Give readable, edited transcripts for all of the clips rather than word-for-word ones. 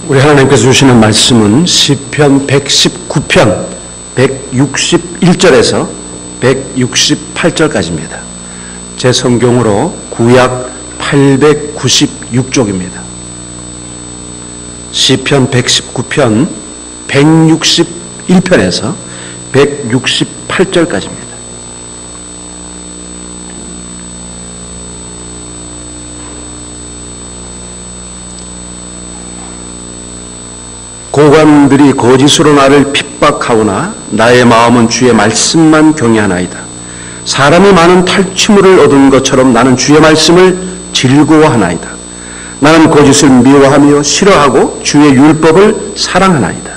우리 하나님께서 주시는 말씀은 시편 119편 161절에서 168절까지입니다. 제 성경으로 구약 896쪽입니다. 시편 119편 161편에서 168절까지입니다. 고관들이 거짓으로 나를 핍박하오나 나의 마음은 주의 말씀만 경외하나이다. 사람이 많은 탈취물을 얻은 것처럼 나는 주의 말씀을 즐거워하나이다. 나는 거짓을 미워하며 싫어하고 주의 율법을 사랑하나이다.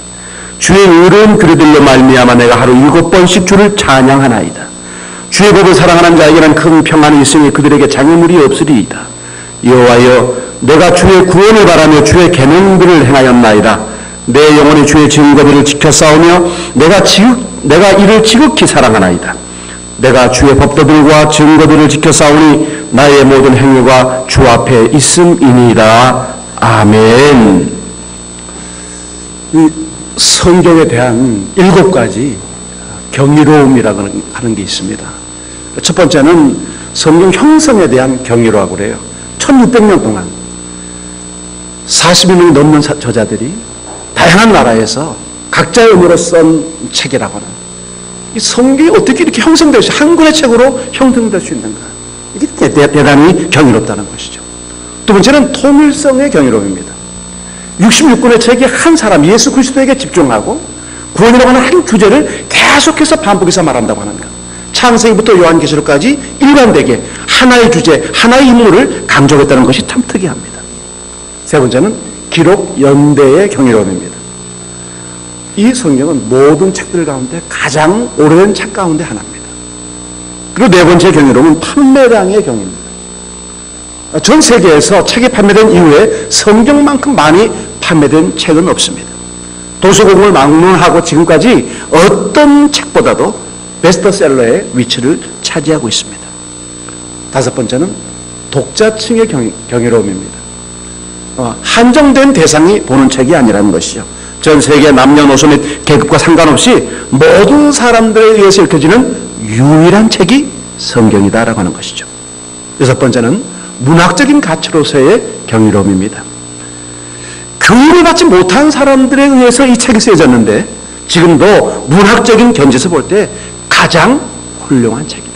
주의 의로운 규례들로 말미암아 내가 하루 7번씩 주를 찬양하나이다. 주의 법을 사랑하는 자에게는 큰 평안이 있으니 그들에게 장애물이 없으리이다. 여호와여, 내가 주의 구원을 바라며 주의 계명들을 행하였나이다. 내 영혼이 주의 증거들을 지켜 싸우며 내가 이를 지극히 사랑하나이다. 내가 주의 법도들과 증거들을 지켜 싸우니 나의 모든 행위가 주 앞에 있음이니이다. 아멘. 이 성경에 대한 7가지 경이로움이라고 하는 게 있습니다. 첫 번째는 성경 형성에 대한 경이로라고 그래요. 1600년 동안 40명이 넘는 저자들이 다양한 나라에서 각자의 의미로 쓴 책이라고 하는 이 성경이 어떻게 이렇게 형성될 수, 한 권의 책으로 형성될 수 있는가? 이게 대단히 경이롭다는 것이죠. 두 번째는 통일성의 경이로움입니다. 66권의 책이 한 사람 예수 그리스도에게 집중하고 구원이라고 하는 한 주제를 계속해서 반복해서 말한다고 하는 것. 창세기부터 요한계시록까지 일관되게 하나의 주제, 하나의 인물을 강조했다는 것이 참 특이합니다. 세 번째는 기록 연대의 경이로움입니다. 이 성경은 모든 책들 가운데 가장 오래된 책 가운데 하나입니다. 그리고 네 번째 경이로움은 판매량의 경입니다. 전 세계에서 책이 판매된 이후에 성경만큼 많이 판매된 책은 없습니다. 도서공을 막론하고 지금까지 어떤 책보다도 베스트셀러의 위치를 차지하고 있습니다. 다섯 번째는 독자층의 경이로움입니다. 한정된 대상이 보는 책이 아니라는 것이죠. 전 세계 남녀노소 및 계급과 상관없이 모든 사람들에 의해서 읽혀지는 유일한 책이 성경이다라고 하는 것이죠. 여섯 번째는 문학적인 가치로서의 경이로움입니다. 교육을 받지 못한 사람들에 의해서 이 책이 쓰여졌는데 지금도 문학적인 견지에서 볼 때 가장 훌륭한 책이다.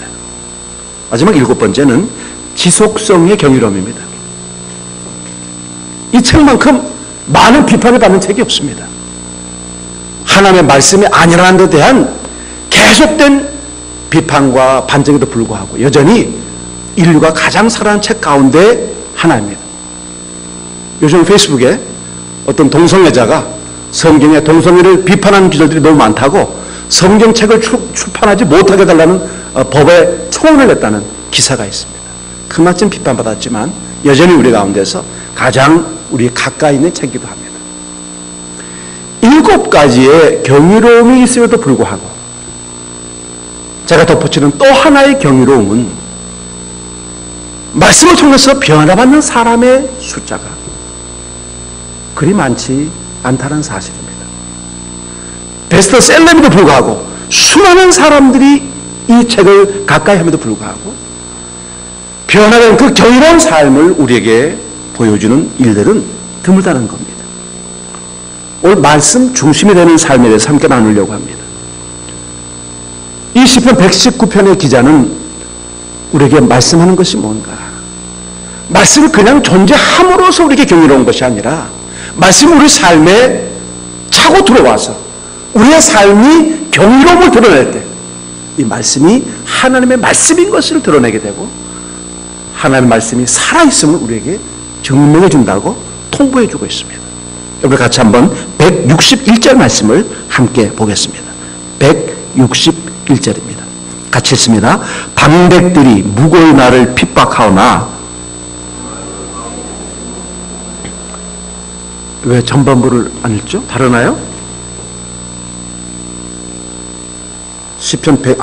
마지막 7번째는 지속성의 경이로움입니다. 이 책만큼 많은 비판을 받는 책이 없습니다. 하나님의 말씀이 아니라는 데 대한 계속된 비판과 반정에도 불구하고 여전히 인류가 가장 사랑하는 책 가운데 하나입니다. 요즘 페이스북에 어떤 동성애자가 성경의 동성애를 비판하는 기자들이 너무 많다고 성경책을 출판하지 못하게 해달라는 법에 청원을 냈다는 기사가 있습니다. 그만큼 비판받았지만 여전히 우리 가운데서 가장 우리 가까이 있는 책이기도 합니다. 7가지의 경이로움이 있음에도 불구하고 제가 덧붙이는 또 하나의 경이로움은 말씀을 통해서 변화받는 사람의 숫자가 그리 많지 않다는 사실입니다. 베스트셀러임에도 불구하고 수많은 사람들이 이 책을 가까이 함에도 불구하고 변화된 그 경이로운 삶을 우리에게 보여주는 일들은 드물다는 겁니다. 오늘 말씀 중심이 되는 삶에 대해서 함께 나누려고 합니다. 이 시편 119편의 기자는 우리에게 말씀하는 것이 뭔가? 말씀이 그냥 존재함으로써 우리에게 경이로운 것이 아니라 말씀이 우리 삶에 차고 들어와서 우리의 삶이 경이로움을 드러낼 때 이 말씀이 하나님의 말씀인 것을 드러내게 되고 하나님의 말씀이 살아있음을 우리에게 증명해 준다고 통보해 주고 있습니다. 우리 같이 한번 161절 말씀을 함께 보겠습니다. 161절입니다. 같이 읽습니다. 방백들이 무고히 나를 핍박하오나 왜 전반부를 안 읽죠? 다르나요? 시편 100,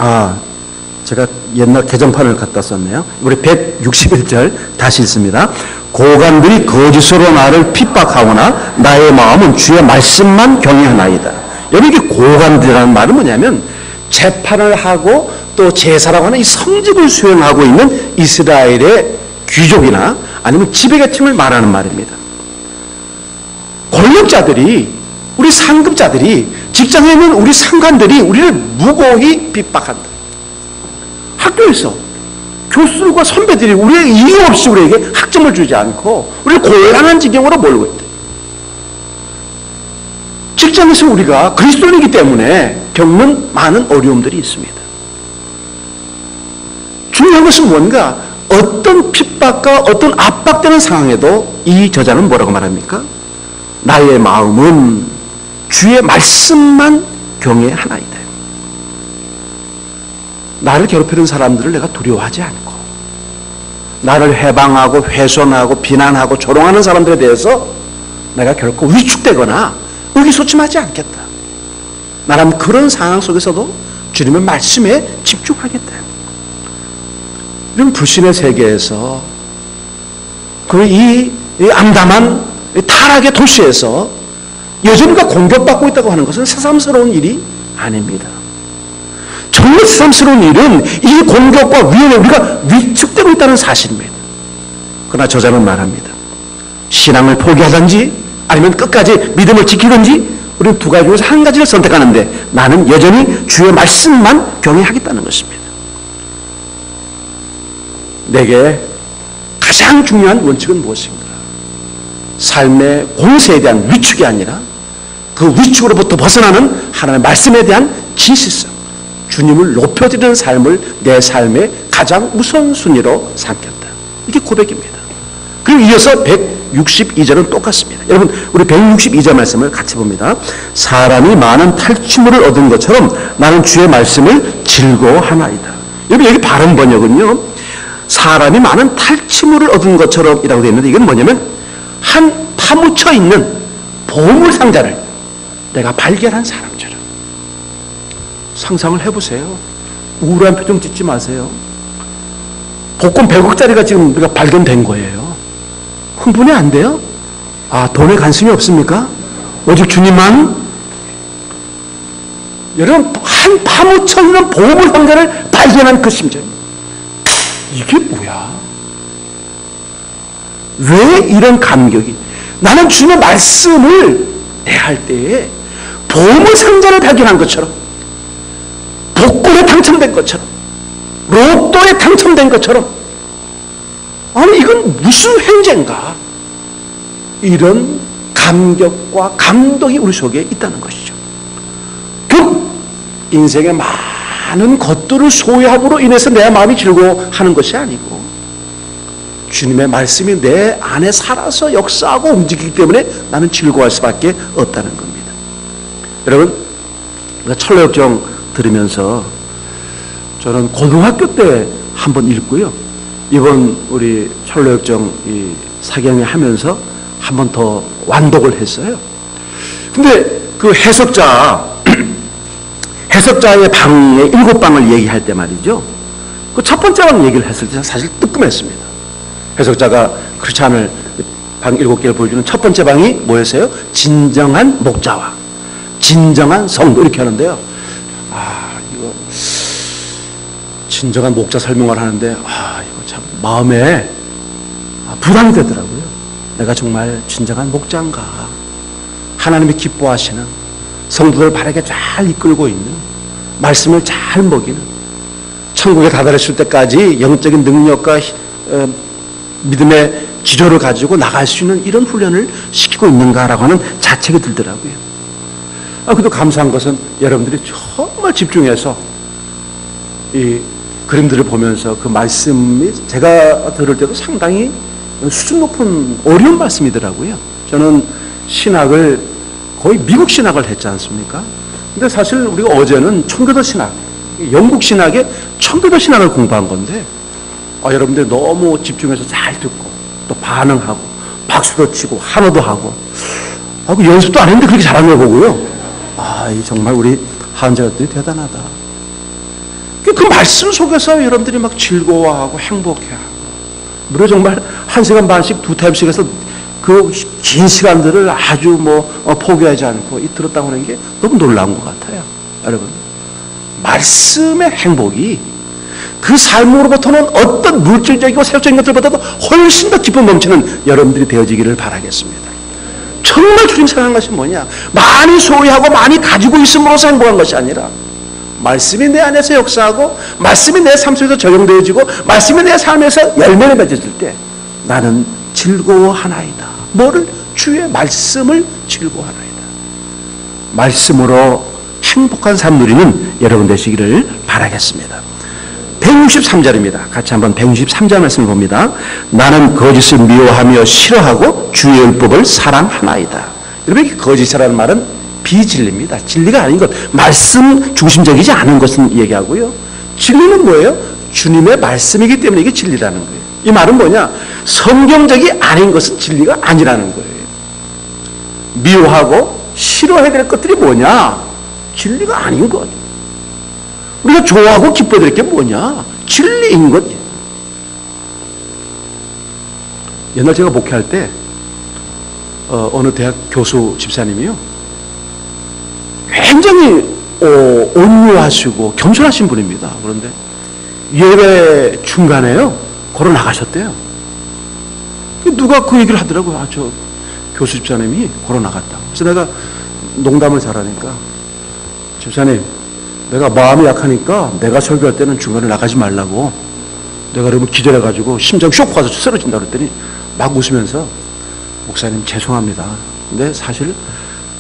제가 옛날 개정판을 갖다 썼네요. 우리 161절 다시 읽습니다. 고관들이 거짓으로 나를 핍박하거나 나의 마음은 주의 말씀만 경외하나이다. 여러분, 이게 고관들이라는 말은 뭐냐면 재판을 하고 또 제사라고 하는 이 성직을 수행하고 있는 이스라엘의 귀족이나 아니면 지배계층을 말하는 말입니다. 권력자들이, 우리 상급자들이, 직장에 있는 우리 상관들이 우리를 무고히 핍박한다. 학교에서 교수들과 선배들이 우리의 이유 없이 우리에게 학점을 주지 않고 우리를 곤란한 지경으로 몰고 있다. 직장에서 우리가 그리스도인이기 때문에 겪는 많은 어려움들이 있습니다. 중요한 것은 뭔가 어떤 핍박과 어떤 압박되는 상황에도 이 저자는 뭐라고 말합니까? 나의 마음은 주의 말씀만 경외하나이다. 나를 괴롭히는 사람들을 내가 두려워하지 않고, 나를 해방하고 훼손하고 비난하고 조롱하는 사람들에 대해서 내가 결코 위축되거나 의기소침하지 않겠다. 나는 그런 상황 속에서도 주님의 말씀에 집중하겠다. 이런 불신의 세계에서 이 암담한 타락의 도시에서 여전히 우리가 공격받고 있다고 하는 것은 새삼스러운 일이 아닙니다. 정말 새삼스러운 일은 이 공격과 위험에 우리가 위축되고 있다는 사실입니다. 그러나 저자는 말합니다. 신앙을 포기하든지 아니면 끝까지 믿음을 지키든지 우리는 두 가지 중에서 한 가지를 선택하는데 나는 여전히 주의 말씀만 경외하겠다는 것입니다. 내게 가장 중요한 원칙은 무엇인가? 삶의 공세에 대한 위축이 아니라 그 위축으로부터 벗어나는 하나님의 말씀에 대한 진실성, 주님을 높여드리는 삶을 내 삶의 가장 우선순위로 삼겠다. 이게 고백입니다. 그리고 이어서 162절은 똑같습니다. 여러분, 우리 162절 말씀을 같이 봅니다. 사람이 많은 탈취물을 얻은 것처럼 나는 주의 말씀을 즐거워하나이다. 여러분, 여기 바른 번역은요, 사람이 많은 탈취물을 얻은 것처럼 이라고 되어 있는데, 이건 뭐냐면 한 파묻혀 있는 보물상자를 내가 발견한 사람처럼. 상상을 해보세요. 우울한 표정 짓지 마세요. 복권 100억짜리가 지금 우리가 발견된 거예요. 흥분이 안 돼요? 아, 돈에 관심이 없습니까? 오직 주님만? 여러분, 한 파묻혀 있는 보물상자를 발견한 그 심정. 이게 뭐야? 왜 이런 감격이? 나는 주님의 말씀을 대할 때에 보물상자를 발견한 것처럼, 복권에 당첨된 것처럼, 로또에 당첨된 것처럼, 아니 이건 무슨 횡재인가? 이런 감격과 감동이 우리 속에 있다는 것이죠. 결국 인생의 많은 것들을 소유함으로 인해서 내 마음이 즐거워하는 것이 아니고 주님의 말씀이 내 안에 살아서 역사하고 움직이기 때문에 나는 즐거워할 수밖에 없다는 겁니다. 여러분, 철로역정 들으면서 저는 고등학교 때 한번 읽고요. 이번 우리 철로역정 이 사경에 하면서 한 번 더 완독을 했어요. 근데 그 해석자의 방에 7방을 얘기할 때 말이죠. 그 첫 번째 방 얘기를 했을 때 사실 뜨끔했습니다. 해석자가 크리스찬을 방 7개를 보여주는 첫 번째 방이 뭐였어요? 진정한 목자와 진정한 성도 이렇게 하는데요. 이거 진정한 목자 설명을 하는데 이거 참 마음에 부담이 되더라고요. 내가 정말 진정한 목자인가? 하나님이 기뻐하시는 성도들 바르게 잘 이끌고 있는 말씀을 잘 먹이는 천국에 다다랐을 때까지 영적인 능력과 믿음의 지조를 가지고 나갈 수 있는 이런 훈련을 시키고 있는가라고 하는 자책이 들더라고요. 그래도 감사한 것은 여러분들이 정말 집중해서 이 그림들을 보면서 그 말씀이 제가 들을 때도 상당히 수준 높은 어려운 말씀이더라고요. 저는 신학을 거의 미국 신학을 했지 않습니까? 근데 사실 우리가 어제는 청교도 신학, 영국 신학의 청교도 신학을 공부한 건데 여러분들이 너무 집중해서 잘 듣고 또 반응하고 박수도 치고 한호도 하고 연습도 안 했는데 그렇게 잘한 거 보고요. 정말 우리 한자들이 대단하다. 그 말씀 속에서 여러분들이 막 즐거워하고 행복해하고 우리가 정말 1시간 반씩 2타임씩 해서 그 긴 시간들을 아주 포기하지 않고 들었다고 하는 게 너무 놀라운 것 같아요. 여러분, 말씀의 행복이 그 삶으로부터는 어떤 물질적이고 세속적인 것들보다도 훨씬 더 기쁨 넘치는 여러분들이 되어지기를 바라겠습니다. 정말 주님 사랑하는 것이 뭐냐? 많이 소유하고 많이 가지고 있음으로써 행복한 것이 아니라 말씀이 내 안에서 역사하고 말씀이 내 삶 속에서 적용되어지고 말씀이 내 삶에서 열매를 맺어질 때 나는 즐거워하나이다. 뭐를? 주의 말씀을 즐거워하나이다. 말씀으로 행복한 삶 누리는 여러분 되시기를 바라겠습니다. 163절입니다. 같이 한번 163절 말씀을 봅니다. 나는 거짓을 미워하며 싫어하고 주의 율법을 사랑하나이다. 여러분, 이 거짓이라는 말은 비진리입니다. 진리가 아닌 것, 말씀 중심적이지 않은 것은 얘기하고요. 진리는 뭐예요? 주님의 말씀이기 때문에 이게 진리라는 거예요. 이 말은 뭐냐? 성경적이 아닌 것은 진리가 아니라는 거예요. 미워하고 싫어해야 될 것들이 뭐냐? 진리가 아닌 것. 우리가 좋아하고 기뻐야 될 게 뭐냐? 진리인 것. 옛날 제가 목회할 때 어느 대학 교수 집사님이요, 굉장히 온유하시고 겸손하신 분입니다. 그런데 예배 중간에요 걸어 나가셨대요. 누가 그 얘기를 하더라고요. 저 교수 집사님이 걸어 나갔다. 그래서 내가 농담을 잘하니까, 집사님, 내가 마음이 약하니까 내가 설교할 때는 중간에 나가지 말라고, 내가 그러면 기절해가지고 심장 쇼크 와서 쓰러진다 그랬더니 막 웃으면서, 목사님 죄송합니다. 근데 사실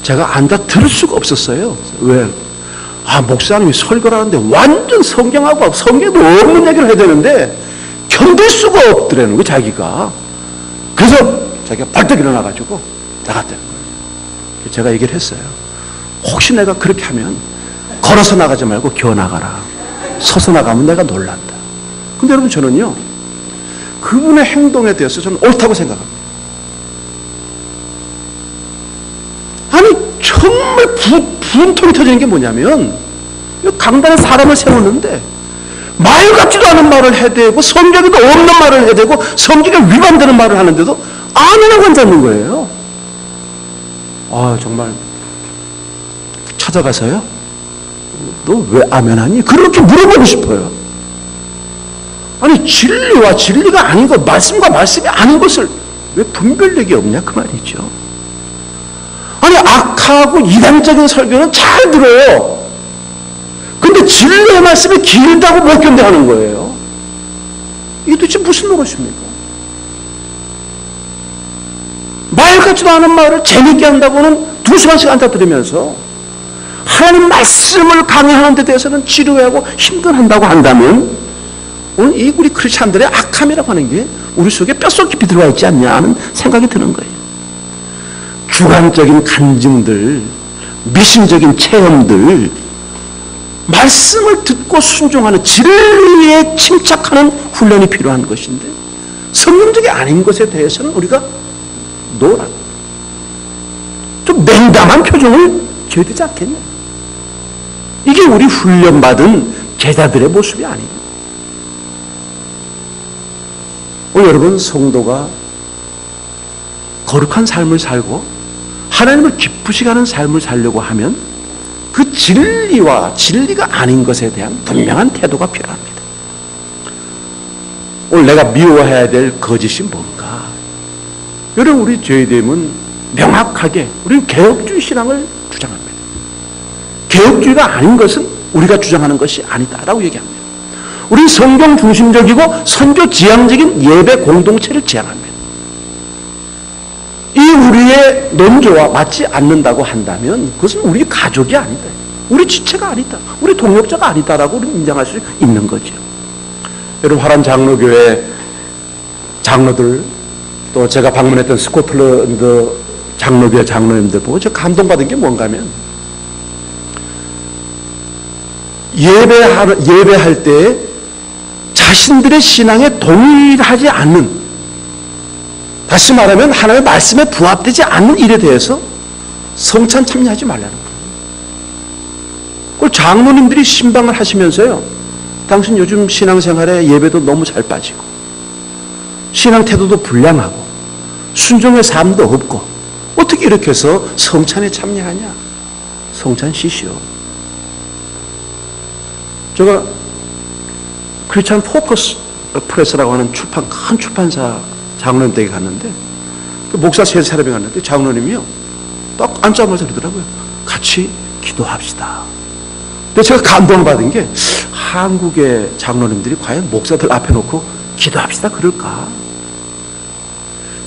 제가 앉아 들을 수가 없었어요. 왜? 목사님이 설교를 하는데 완전 성경하고 성경에도 없는 얘기를 해야 되는데 견딜 수가 없더라는 거예요, 자기가. 그래서 자기가 벌떡 일어나가지고 나갔다는 거예요. 제가 얘기를 했어요. 혹시 내가 그렇게 하면 걸어서 나가지 말고 기어 나가라. 서서 나가면 내가 놀란다. 근데 여러분, 저는요, 그분의 행동에 대해서 저는 옳다고 생각합니다. 아니, 정말 분통이 터지는 게 뭐냐면, 강단에 사람을 세우는데 말 같지도 않은 말을 해대고 성경에도 없는 말을 해대고 성경에 위반되는 말을 하는데도 아멘하고 앉아있는 거예요. 정말 찾아가서요, 너 왜 아멘하니? 그렇게 물어보고 싶어요. 아니, 진리와 진리가 아닌 것, 말씀과 말씀이 아닌 것을 왜 분별력이 없냐 그 말이죠. 아니, 악하고 이단적인 설교는 잘 들어요. 근데 진리의 말씀이 길다고 못 견뎌하는 거예요. 이게 도대체 무슨 노릇입니까? 말 같지도 않은 말을 재밌게 한다고는 2시간씩 앉아 들으면서 하나님 말씀을 강의하는 데 대해서는 지루하고 힘들한다고 한다면, 오늘 이 우리 크리스찬들의 악함이라고 하는 게 우리 속에 뼛속 깊이 들어와 있지 않냐 하는 생각이 드는 거예요. 주관적인 간증들, 미신적인 체험들, 말씀을 듣고 순종하는 진리에 침착하는 훈련이 필요한 것인데, 성경적이 아닌 것에 대해서는 우리가 좀 냉담한 표정을 지어야 되지 않겠냐? 이게 우리 훈련받은 제자들의 모습이 아닙니다. 오늘 여러분, 성도가 거룩한 삶을 살고 하나님을 기쁘시게 하는 삶을 살려고 하면 그 진리와 진리가 아닌 것에 대한 분명한 태도가 필요합니다. 오늘 내가 미워해야 될 거짓이 뭔가? 여러분, 우리 저희됨은 명확하게 우리는 개혁주의 신앙을 주장합니다. 개혁주의가 아닌 것은 우리가 주장하는 것이 아니다라고 얘기합니다. 우리는 성경 중심적이고 선교 지향적인 예배 공동체를 지향합니다. 이 우리의 논조와 맞지 않는다고 한다면 그것은 우리 가족이 아니다, 우리 지체가 아니다, 우리 동역자가 아니다라고 우리는 인정할 수 있는 거죠. 여러분, 화란 장로교회 장로들, 또 제가 방문했던 스코틀랜드 장로교회 장로님들 보고 제가 감동받은 게 뭔가 하면, 예배할 때 자신들의 신앙에 동일하지 않는, 다시 말하면 하나님의 말씀에 부합되지 않는 일에 대해서 성찬 참여하지 말라는 거예요. 그걸 장로님들이 신방을 하시면서요, 당신 요즘 신앙생활에 예배도 너무 잘 빠지고 신앙 태도도 불량하고 순종의 삶도 없고 어떻게 이렇게 해서 성찬에 참여하냐? 성찬 쉬시오. 제가 크리스찬 포커스 프레스라고 하는 큰 출판사 장로님 댁에 갔는데 그 목사 세 사람이 갔는데 장로님이요 딱 앉자마자 그러더라고요. 같이 기도합시다. 근데 제가 감동받은 게 한국의 장로님들이 과연 목사들 앞에 놓고 기도합시다 그럴까?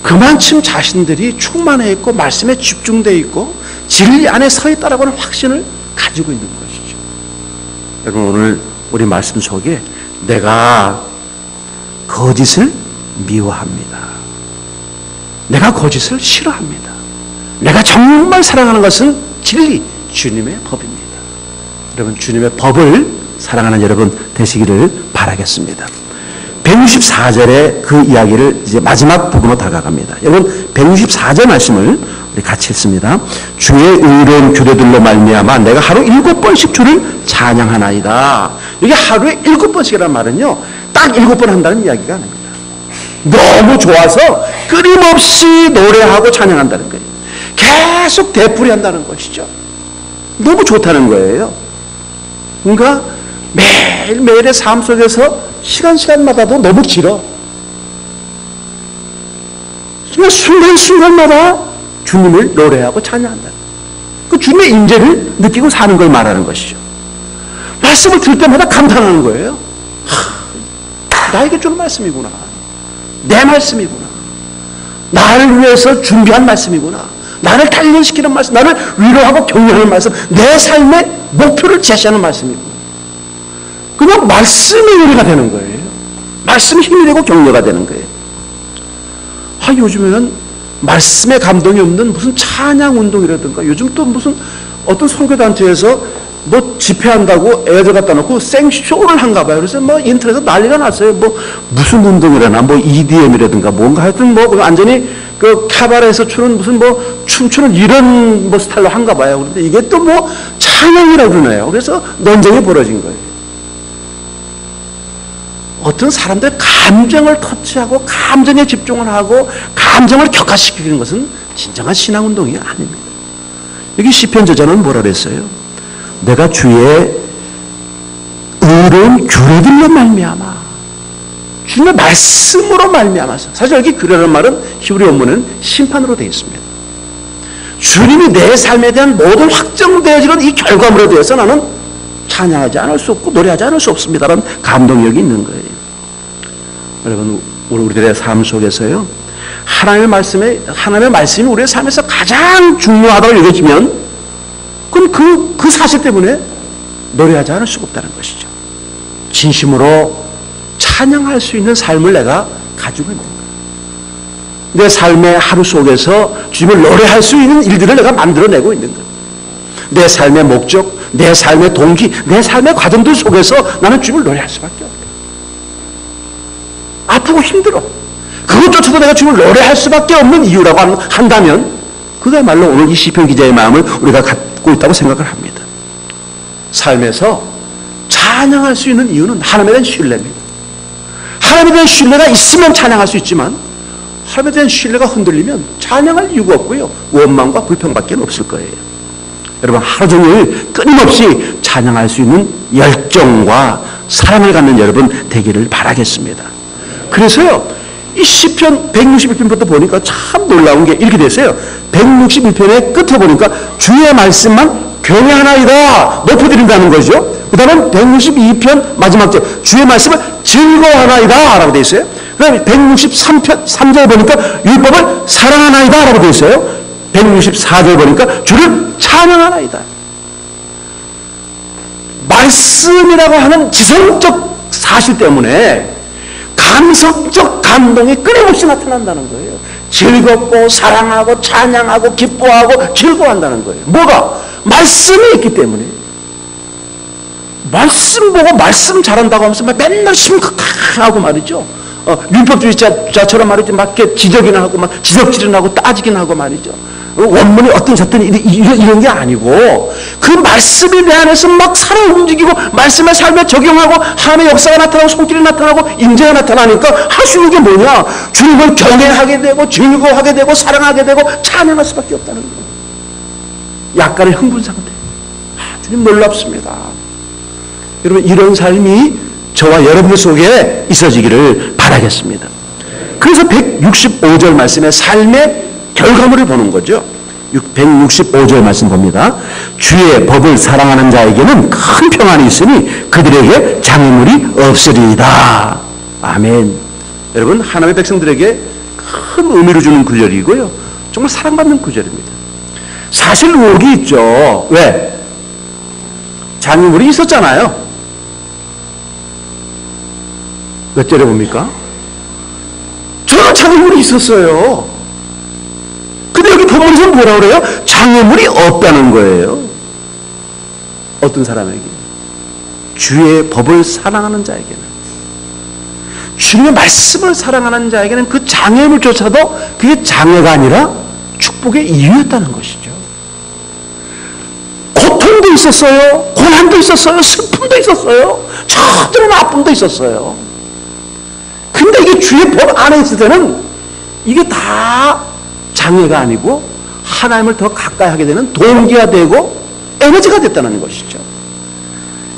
그만큼 자신들이 충만해 있고 말씀에 집중되어 있고 진리 안에 서 있다라고 하는 확신을 가지고 있는 것이죠. 여러분 오늘 우리 말씀 속에 내가 거짓을 미워합니다. 내가 거짓을 싫어합니다. 내가 정말 사랑하는 것은 진리, 주님의 법입니다. 여러분 주님의 법을 사랑하는 여러분 되시기를 바라겠습니다. 164절의 그 이야기를 이제 마지막 부분으로 다가갑니다. 여러분 164절 말씀을 우리 같이 읽습니다. 주의 의로운 규례들로 말미암아 내가 하루 7번씩 주를 찬양하나이다. 이게 하루에 7번씩이라는 말은요 딱 7번 한다는 이야기가 아닙니다. 너무 좋아서 끊임없이 노래하고 찬양한다는 거예요. 계속 되풀이한다는 것이죠. 너무 좋다는 거예요. 그러니까 매일매일의 삶 속에서 시간마다도 너무 길어. 그러니까 순간순간마다 주님을 노래하고 찬양한다. 그 주님의 임재를 느끼고 사는 걸 말하는 것이죠. 말씀을 들을 때마다 감탄하는 거예요. 나에게 주는 말씀이구나. 내 말씀이구나. 나를 위해서 준비한 말씀이구나. 나를 단련시키는 말씀, 나를 위로하고 격려하는 말씀, 내 삶의 목표를 제시하는 말씀이구나. 그냥 말씀이 위로가 되는 거예요. 말씀이 힘이 되고 격려가 되는 거예요. 요즘에는 말씀에 감동이 없는 무슨 찬양 운동이라든가 요즘 또 무슨 어떤 선교단체에서 뭐 집회한다고 애들 갖다 놓고 생쇼를 한가 봐요. 그래서 뭐 인터넷에서 난리가 났어요. 뭐 무슨 운동이라나 뭐 EDM이라든가 뭔가 하여튼 뭐 완전히 그 카바레에서 추는 무슨 뭐 춤추는 이런 뭐 스타일로 한가 봐요. 그런데 이게 또 뭐 찬양이라고 그러네요. 그래서 논쟁이 벌어진 거예요. 어떤 사람들 감정을 터치하고 감정에 집중을 하고 감정을 격화시키는 것은 진정한 신앙운동이 아닙니다. 여기 시편 저자는 뭐라 그랬어요? 내가 주의 의로운 규례들로 말미암아 주님의 말씀으로 말미암아서 사실 여기 규례라는 말은 히브리 원문은 심판으로 되어 있습니다. 주님이 내 삶에 대한 모든 확정되어지는 이 결과물에 대해서 나는 찬양하지 않을 수 없고 노래하지 않을 수 없습니다라는 감동력이 있는 거예요. 여러분 우리들의 삶 속에서요 하나님의 말씀이 우리의 삶에서 가장 중요하다고 여겨지면 그럼 그 사실 때문에 노래하지 않을 수가 없다는 것이죠. 진심으로 찬양할 수 있는 삶을 내가 가지고 있는 거예요. 내 삶의 하루 속에서 주님을 노래할 수 있는 일들을 내가 만들어내고 있는 거예요. 내 삶의 목적, 내 삶의 동기, 내 삶의 과정들 속에서 나는 주님을 노래할 수밖에 없다. 아프고 힘들어. 그것조차도 내가 주님을 노래할 수밖에 없는 이유라고 한다면 그야말로 오늘 이 시편 기자의 마음을 우리가 갖고 있다고 생각을 합니다. 삶에서 찬양할 수 있는 이유는 하나님에 대한 신뢰입니다. 하나님에 대한 신뢰가 있으면 찬양할 수 있지만 하나님에 대한 신뢰가 흔들리면 찬양할 이유가 없고요. 원망과 불평밖에 없을 거예요. 여러분 하루 종일 끊임없이 찬양할 수 있는 열정과 사랑을 갖는 여러분 되기를 바라겠습니다. 그래서요 이 시편 161편부터 보니까 참 놀라운 게 이렇게 됐어요. 161편의 끝에 보니까 주의 말씀만 경외하나이다 높여드린다는 거죠. 그 다음에 162편 마지막 절 주의 말씀을 즐거워하나이다 라고 되어 있어요. 그 다음에 163편 3절 보니까 율법을 사랑하나이다 라고 되어 있어요. 164절 보니까 주를 찬양하나이다. 말씀이라고 하는 지성적 사실 때문에 감성적 감동이 끊임없이 나타난다는 거예요. 즐겁고 사랑하고 찬양하고 기뻐하고 즐거워한다는 거예요. 뭐가? 말씀이 있기 때문에. 말씀 보고 말씀 잘한다고 하면서 맨날 심각하고 말이죠. 율법주의자처럼 말이죠. 막 이렇게 지적이나 하고 막 지적질이나 하고 따지긴 하고 말이죠. 원문이 어떤 셨든 이런 게 아니고 그 말씀이 내 안에서 막 살아 움직이고 말씀의 삶에 적용하고 하나님의 역사가 나타나고 손길이 나타나고 임재가 나타나니까 할 수 있는 게 뭐냐? 주님을 경외하게 되고 즐거워하게 되고 사랑하게 되고 찬양할 수밖에 없다는 거예요. 약간의 흥분 상태. 주님 놀랍습니다. 여러분 이런 삶이 저와 여러분 속에 있어지기를 바라겠습니다. 그래서 165절 말씀에 삶의 결과물을 보는 거죠. 165절 말씀 봅니다. 주의 법을 사랑하는 자에게는 큰 평안이 있으니 그들에게 장애물이 없으리이다. 아멘. 여러분 하나님의 백성들에게 큰 의미를 주는 구절이고요. 정말 사랑받는 구절입니다. 사실 의혹이 있죠. 왜? 장애물이 있었잖아요. 몇 절에 봅니까? 저는 장애물이 있었어요. 근데 여기 본문에서 뭐라 그래요? 장애물이 없다는 거예요. 어떤 사람에게? 주의 법을 사랑하는 자에게는. 주님의 말씀을 사랑하는 자에게는 그 장애물조차도 그게 장애가 아니라 축복의 이유였다는 것이죠. 고통도 있었어요. 고난도 있었어요. 슬픔도 있었어요. 저들은 아픔도 있었어요. 근데 이게 주의 법 안에 있을 때는 이게 다 장애가 아니고 하나님을 더 가까이 하게 되는 동기가 되고 에너지가 됐다는 것이죠.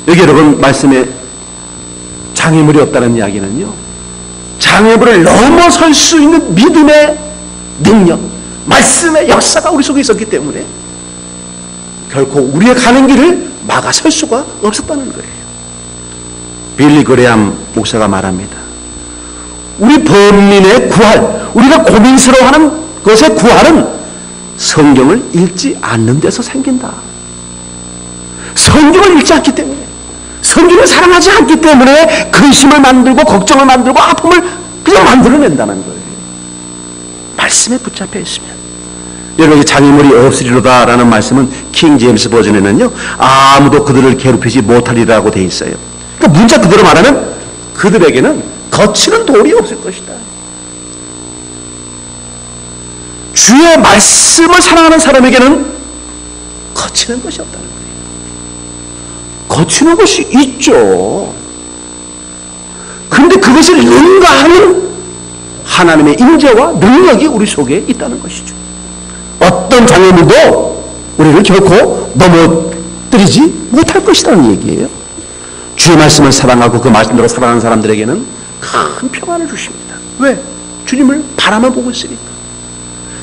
여기 여러분 말씀에 장애물이 없다는 이야기는요. 장애물을 넘어설 수 있는 믿음의 능력, 말씀의 역사가 우리 속에 있었기 때문에 결코 우리의 가는 길을 막아설 수가 없었다는 거예요. 빌리 그레암 목사가 말합니다. 우리 범민의 구할, 우리가 고민스러워하는 것의 구할은 성경을 읽지 않는 데서 생긴다. 성경을 읽지 않기 때문에, 성경을 사랑하지 않기 때문에 근심을 만들고 걱정을 만들고 아픔을 그냥 만들어낸다는 거예요. 말씀에 붙잡혀 있으면. 여러분 장애물이 없으리로다라는 말씀은 킹 제임스 버전에는요. 아무도 그들을 괴롭히지 못하리라고 돼 있어요. 그러니까 문자 그대로 말하면 그들에게는 거치는 돌이 없을 것이다. 주의 말씀을 사랑하는 사람에게는 거치는 것이 없다는 거예요. 거치는 것이 있죠. 그런데 그것을 능가하는 하나님의 임재와 능력이 우리 속에 있다는 것이죠. 어떤 장애물도 우리를 결코 넘어뜨리지 못할 것이라는 얘기예요. 주의 말씀을 사랑하고 그 말씀대로 살아가는 사람들에게는 큰 평안을 주십니다. 왜? 주님을 바라만 보고 있으니까.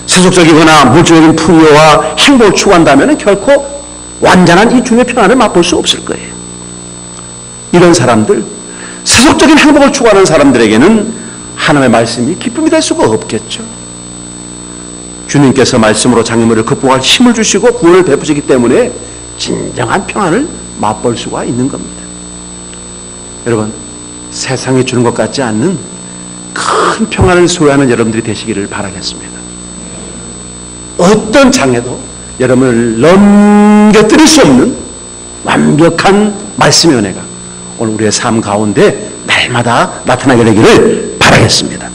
세속적이거나 물질적인 풍요와 행복을 추구한다면 결코 완전한 이 주님의 평안을 맛볼 수 없을 거예요. 이런 사람들, 세속적인 행복을 추구하는 사람들에게는 하나님의 말씀이 기쁨이 될 수가 없겠죠. 주님께서 말씀으로 장애물을 극복할 힘을 주시고 구원을 베푸시기 때문에 진정한 평안을 맛볼 수가 있는 겁니다. 여러분, 세상이 주는 것 같지 않는 큰 평안을 소유하는 여러분들이 되시기를 바라겠습니다. 어떤 장애도 여러분을 넘겨뜨릴 수 없는 완벽한 말씀의 은혜가 오늘 우리의 삶 가운데 날마다 나타나게 되기를 바라겠습니다.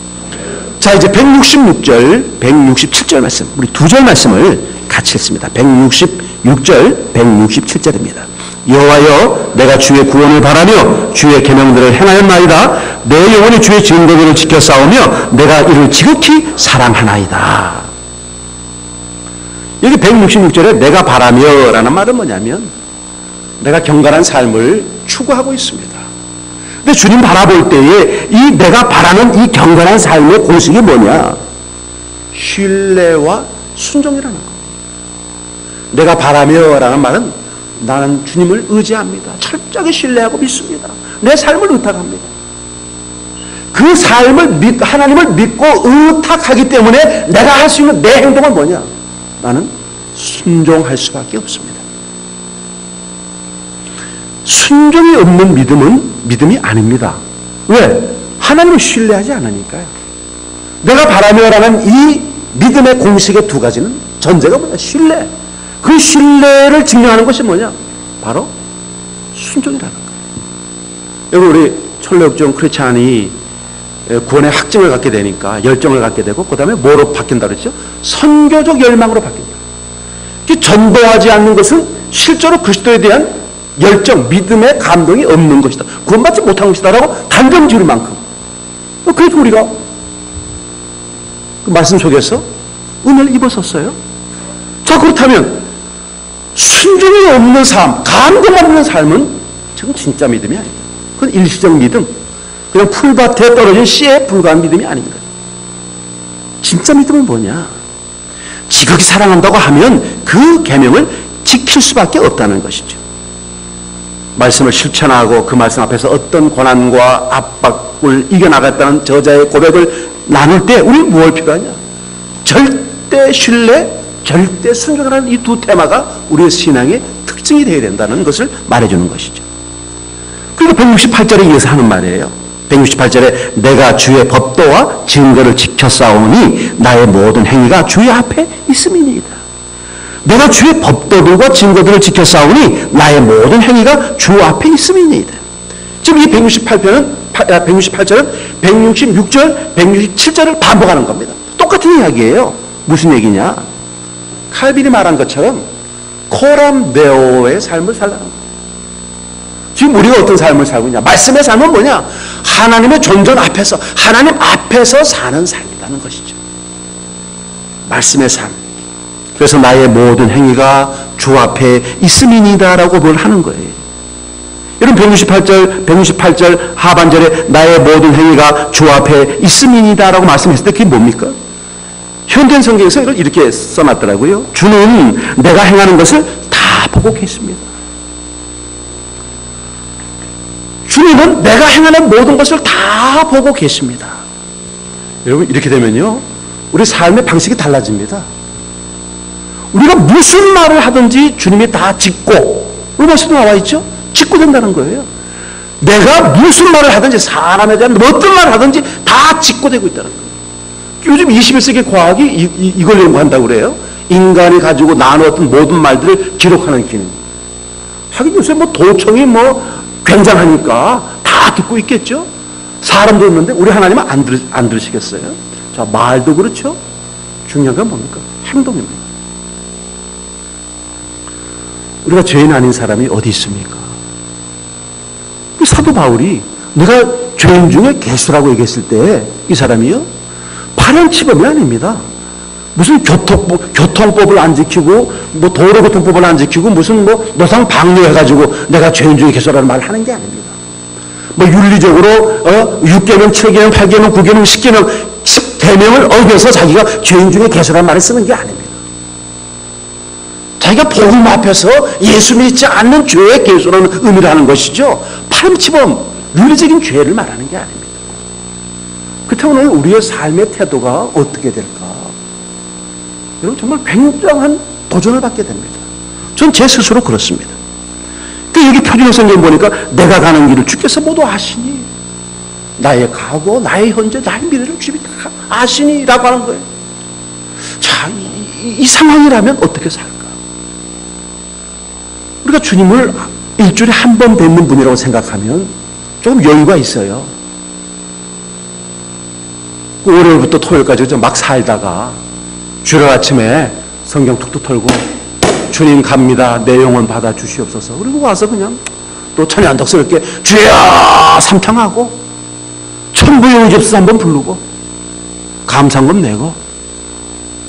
자, 이제 166절, 167절 말씀, 우리 두 절 말씀을 같이 읽습니다. 166절, 167절입니다. 여호와여, 내가 주의 구원을 바라며 주의 계명들을 행하였나이다. 내 영혼이 주의 증거들을 지켜 싸우며 내가 이를 지극히 사랑하나이다. 여기 166절에 내가 바라며 라는 말은 뭐냐면 내가 경건한 삶을 추구하고 있습니다. 근데 주님 바라볼 때에 이 내가 바라는 이 경건한 삶의 공식이 뭐냐? 신뢰와 순종이라는 거. 내가 바라며 라는 말은 나는 주님을 의지합니다. 철저하게 신뢰하고 믿습니다. 내 삶을 의탁합니다. 그 삶을 하나님을 믿고 의탁하기 때문에 내가 할 수 있는 내 행동은 뭐냐? 나는 순종할 수밖에 없습니다. 순종이 없는 믿음은 믿음이 아닙니다. 왜? 하나님을 신뢰하지 않으니까요. 내가 바라며라는 이 믿음의 공식의 두 가지는 전제가 뭐냐? 신뢰. 그 신뢰를 증명하는 것이 뭐냐? 바로 순종이라는 거예요. 여러분, 우리 철로역종 크리스찬이 구원의 확증을 갖게 되니까 열정을 갖게 되고 그 다음에 뭐로 바뀐다 그랬죠? 선교적 열망으로 바뀐다. 전도하지 않는 것은 실제로 그리스도에 대한 열정, 믿음의 감동이 없는 것이다. 구원받지 못한 것이다라고 단정 지을 만큼. 그래도 우리가 그 말씀 속에서 은혜를 입었었어요. 자, 그렇다면 순종이 없는 삶, 감동 없는 삶은 지금 진짜 믿음이 아니다. 그건 일시적 믿음, 그냥 풀밭에 떨어진 씨에 불과한 믿음이 아닙니다. 진짜 믿음은 뭐냐? 지극히 사랑한다고 하면 그 계명을 지킬 수밖에 없다는 것이죠. 말씀을 실천하고 그 말씀 앞에서 어떤 고난과 압박을 이겨나갔다는 저자의 고백을 나눌 때 우리는 무엇이 필요하냐? 절대 신뢰, 절대 순종이라는 이 두 테마가 우리의 신앙의 특징이 되어야 된다는 것을 말해주는 것이죠. 그리고 168절에 이어서 하는 말이에요. 168절에 내가 주의 법도와 증거를 지켰사오니 나의 모든 행위가 주의 앞에 있음이니이다. 내가 주의 법도들과 증거들을 지켰사오니 나의 모든 행위가 주 앞에 있음이니이다. 지금 이 168절은 166절, 167절을 반복하는 겁니다. 똑같은 이야기예요. 무슨 얘기냐? 칼빈이 말한 것처럼 코람 데오의 삶을 살라는 거예요. 지금 우리가 어떤 삶을 살고 있냐? 말씀의 삶은 뭐냐? 하나님의 존전 앞에서, 하나님 앞에서 사는 삶이라는 것이죠. 말씀의 삶. 그래서 나의 모든 행위가 주 앞에 있음이니다라고 뭘 하는 거예요. 여러분 168절 하반절에 나의 모든 행위가 주 앞에 있음이니다라고 말씀했을 때 그게 뭡니까? 현대인 성경에서 이걸 이렇게 써놨더라고요. 주는 내가 행하는 것을 다 보고 계십니다. 주님은 내가 행하는 모든 것을 다 보고 계십니다. 여러분 이렇게 되면요 우리 삶의 방식이 달라집니다. 우리가 무슨 말을 하든지 주님이 다 짓고, 우리 말씀도 나와 있죠? 짓고 된다는 거예요. 내가 무슨 말을 하든지 사람에 대한 어떤 말을 하든지 다 짓고 되고 있다는 거예요. 요즘 21세기 과학이 이걸 연구한다고 그래요. 인간이 가지고 나누었던 모든 말들을 기록하는 기능. 하긴 요새 뭐 도청이 굉장하니까 다 듣고 있겠죠? 사람도 있는데 우리 하나님은 안 들으시겠어요? 자, 말도 그렇죠? 중요한 건 뭡니까? 행동입니다. 우리가 죄인 아닌 사람이 어디 있습니까? 사도 바울이 내가 죄인 중에 개수라고 얘기했을 때 이 사람이요? 파렴치범이 아닙니다. 무슨 교통법을 안 지키고 도로교통법을 안 지키고 무슨 노상 방뇨해가지고 내가 죄인 중에 개수라는 말을 하는 게 아닙니다. 윤리적으로 6계명, 7계명, 8계명, 9계명, 10계명, 10계명을 어겨서 자기가 죄인 중에 개수라는 말을 쓰는 게 아닙니다. 자기가 복음 앞에서 예수 믿지 않는 죄의 개수라는 의미를 하는 것이죠. 파렴치범, 윤리적인 죄를 말하는 게 아닙니다. 그렇다면 오늘 우리의 삶의 태도가 어떻게 될까? 여러분 정말 굉장한 도전을 받게 됩니다. 전 제 스스로 그렇습니다. 여기 표준어 성경 보니까 내가 가는 길을 주께서 모두 아시니 나의 과거, 나의 현재, 나의 미래를 주님이 다 아시니라고 하는 거예요. 자, 이 상황이라면 어떻게 살까? 우리가 주님을 일주일에 한 번 뵙는 분이라고 생각하면 조금 여유가 있어요. 월요일부터 토요일까지 막 살다가 주일 아침에 성경 툭툭 털고 주님 갑니다. 내 영혼 받아 주시옵소서. 그리고 와서 그냥 또 찬양덕스럽게 주여 삼창하고 천부영접수 한번 부르고 감상금 내고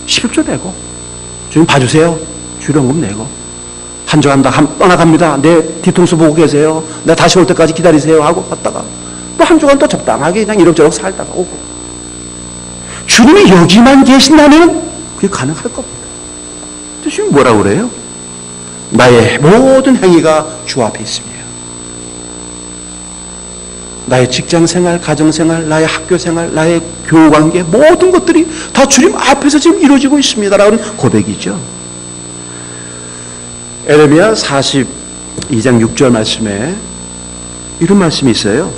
11조 내고 주님 봐주세요. 주령금 내고 한 주간 다 떠나갑니다. 내 뒤통수 보고 계세요. 내가 다시 올 때까지 기다리세요 하고 갔다가 또 한 주간 또 적당하게 그냥 이럭저럭 살다가 오고 주님이 여기만 계신다면 그게 가능할 겁니다. 지금 뭐라고 그래요? 나의 모든 행위가 주 앞에 있습니다. 나의 직장생활, 가정생활, 나의 학교생활, 나의 교우관계 모든 것들이 다 주님 앞에서 지금 이루어지고 있습니다라는 고백이죠. 에레미야 42장 6절 말씀에 이런 말씀이 있어요.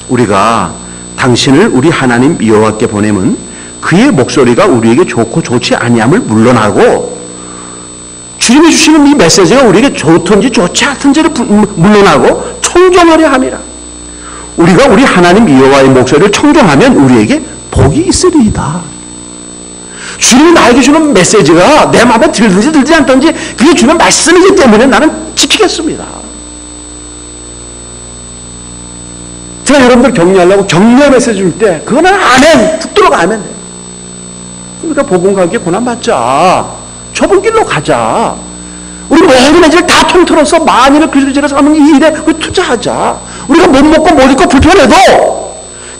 우리가 당신을 우리 하나님 여호와께 보내면 그의 목소리가 우리에게 좋고 좋지 아니함을 물론하고 주님이 주시는 이 메시지가 우리에게 좋든지 좋지 않든지를 물론하고 청종하려 함이라. 우리가 우리 하나님 여호와의 목소리를 청종하면 우리에게 복이 있으리이다. 주님이 나에게 주는 메시지가 내 마음에 들든지 들지 않든지 그게 주는 말씀이기 때문에 나는 지키겠습니다. 제가 여러분들 격려하려고 격려 메시지 줄 때 그거는 아멘, 붙들어가 아멘. 그러니까 복음 가기에 고난 받자. 좁은 길로 가자. 우리 모든 애들 다 통틀어서 만인을 그리스도로 삼는 이 일에 우리 투자하자. 우리가 못 먹고 못 입고 불편해도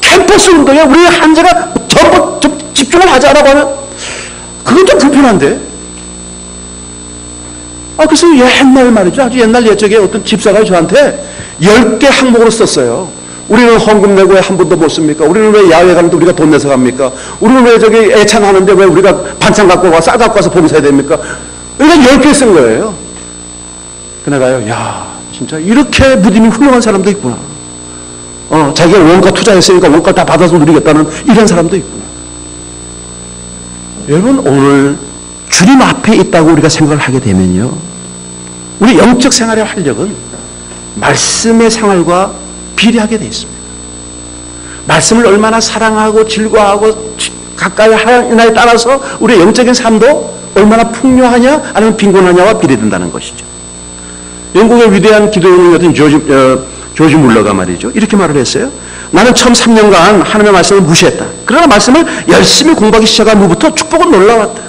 캠퍼스 운동에 우리 한자가 전부 좀 집중을 하자라고 하면 그건 좀 불편한데. 그래서 옛날 말이죠. 아주 옛날 옛적에 어떤 집사가 저한테 10개 항목으로 썼어요. 우리는 헌금 내고 왜 한 번도 못 씁니까? 우리는 왜 야외 가는데 우리가 돈 내서 갑니까? 우리는 왜 저기 애찬하는데 왜 우리가 반찬 갖고 와, 쌀 갖고 와서 봉사해야 됩니까? 그러니까 10개 쓴 거예요. 그나가요, 야, 진짜 이렇게 믿음이 훌륭한 사람도 있구나. 자기가 원가 투자했으니까 원가 다 받아서 누리겠다는 이런 사람도 있구나. 여러분, 오늘 주님 앞에 있다고 우리가 생각을 하게 되면요. 우리 영적 생활의 활력은 말씀의 생활과 비례하게 되어 있습니다. 말씀을 얼마나 사랑하고 즐거워하고 가까이 하느냐에 따라서 우리의 영적인 삶도 얼마나 풍요하냐 아니면 빈곤하냐와 비례된다는 것이죠. 영국의 위대한 기도원이었던 조지 물러가 말이죠. 이렇게 말을 했어요. 나는 처음 3년간 하나님의 말씀을 무시했다. 그러나 말씀을 열심히 공부하기 시작한 후부터 축복은 놀라웠다.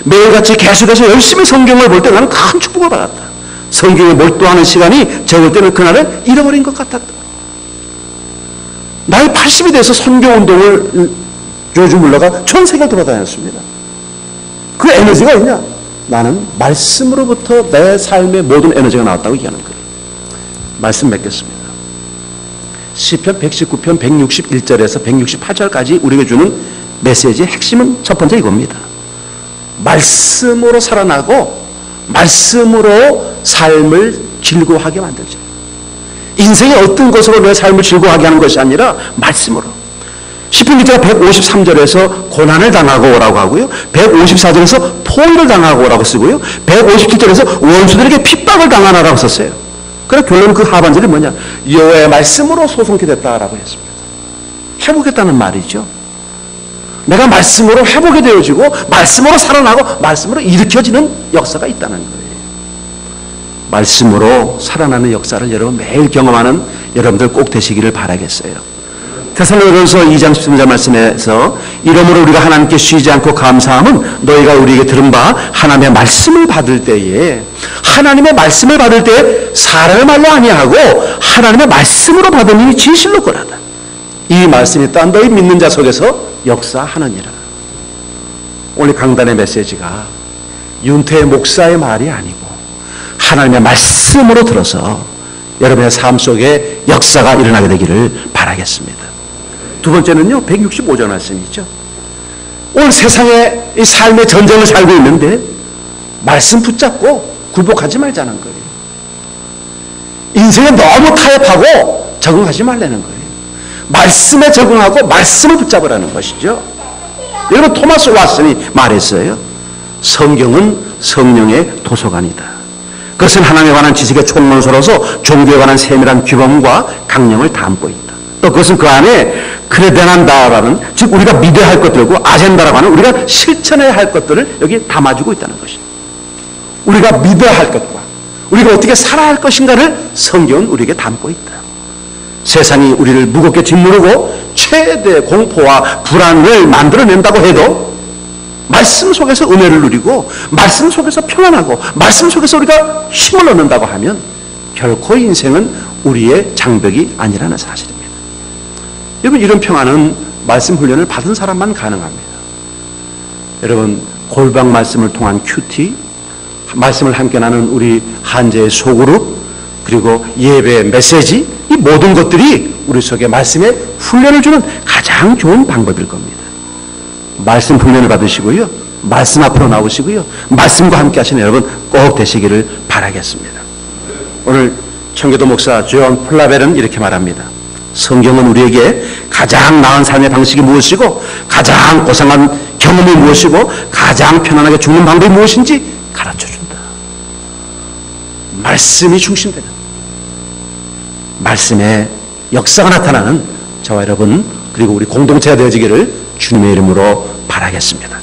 매일같이 계속해서 열심히 성경을 볼 때 나는 큰 축복을 받았다. 성경에 몰두하는 시간이 적을 때는 그날을 잃어버린 것 같았다. 나이 80이 돼서 선교운동을 조지 물러가 전 세계를 돌아다녔습니다. 그 에너지가 있냐? 나는 말씀으로부터 내 삶의 모든 에너지가 나왔다고 얘기하는 거예요. 말씀 맺겠습니다. 시편 119편 161절에서 168절까지 우리에게 주는 메시지의 핵심은 첫 번째 이겁니다. 말씀으로 살아나고 말씀으로 삶을 즐거워하게 만들자. 인생의 어떤 것으로 내 삶을 즐거워하게 하는 것이 아니라 말씀으로. 시편 기자가 153절에서 고난을 당하고 오라고 하고요. 154절에서 포위를 당하고 오라고 쓰고요. 157절에서 원수들에게 핍박을 당하라고 썼어요. 그래 결론 그 하반절이 뭐냐? 여호와의 말씀으로 소송케 됐다라고 했습니다. 회복했다는 말이죠. 내가 말씀으로 회복이 되어지고 말씀으로 살아나고 말씀으로 일으켜지는 역사가 있다는 거예요. 말씀으로 살아나는 역사를 여러분 매일 경험하는 여러분들 꼭 되시기를 바라겠어요. 데살로니가서 2장 13절 말씀에서 이러므로 우리가 하나님께 쉬지 않고 감사함은 너희가 우리에게 들은 바 하나님의 말씀을 받을 때에 하나님의 말씀을 받을 때 사람의 말로 아니하고 하나님의 말씀으로 받으니 진실로 거라다. 이 말씀이 딴 너희 믿는 자 속에서 역사하느니라. 오늘 강단의 메시지가 윤태의 목사의 말이 아니고 하나님의 말씀으로 들어서 여러분의 삶 속에 역사가 일어나게 되기를 바라겠습니다. 두 번째는요, 165절 말씀이죠. 오늘 세상에 이 삶의 전쟁을 살고 있는데 말씀 붙잡고 굴복하지 말자는 거예요. 인생에 너무 타협하고 적응하지 말라는 거예요. 말씀에 적응하고 말씀을 붙잡으라는 것이죠. 여러분 토마스 왓슨이 말했어요. 성경은 성령의 도서관이다. 그것은 하나님에 관한 지식의 총론서로서 종교에 관한 세밀한 규범과 강령을 담고 있다. 또 그것은 그 안에 크레데난다라는 즉 우리가 믿어야 할 것들과 아젠다라고 하는 우리가 실천해야 할 것들을 여기 담아주고 있다는 것입니다. 우리가 믿어야 할 것과 우리가 어떻게 살아야 할 것인가를 성경은 우리에게 담고 있다. 세상이 우리를 무겁게 짓누르고 최대 공포와 불안을 만들어낸다고 해도 말씀 속에서 은혜를 누리고 말씀 속에서 평안하고 말씀 속에서 우리가 힘을 얻는다고 하면 결코 인생은 우리의 장벽이 아니라는 사실입니다. 여러분 이런 평안은 말씀 훈련을 받은 사람만 가능합니다. 여러분 골방 말씀을 통한 큐티, 말씀을 함께 나누는 우리 한제의 소그룹, 그리고 예배의 메시지, 이 모든 것들이 우리 속에 말씀의 훈련을 주는 가장 좋은 방법일 겁니다. 말씀 훈련을 받으시고요. 말씀 앞으로 나오시고요. 말씀과 함께 하시는 여러분 꼭 되시기를 바라겠습니다. 오늘 청교도 목사 존 플라벨은 이렇게 말합니다. 성경은 우리에게 가장 나은 삶의 방식이 무엇이고 가장 고상한 경험이 무엇이고 가장 편안하게 죽는 방법이 무엇인지 가르쳐준다. 말씀이 중심되는 말씀의 역사가 나타나는 저와 여러분 그리고 우리 공동체가 되어지기를 주님의 이름으로 바라겠습니다.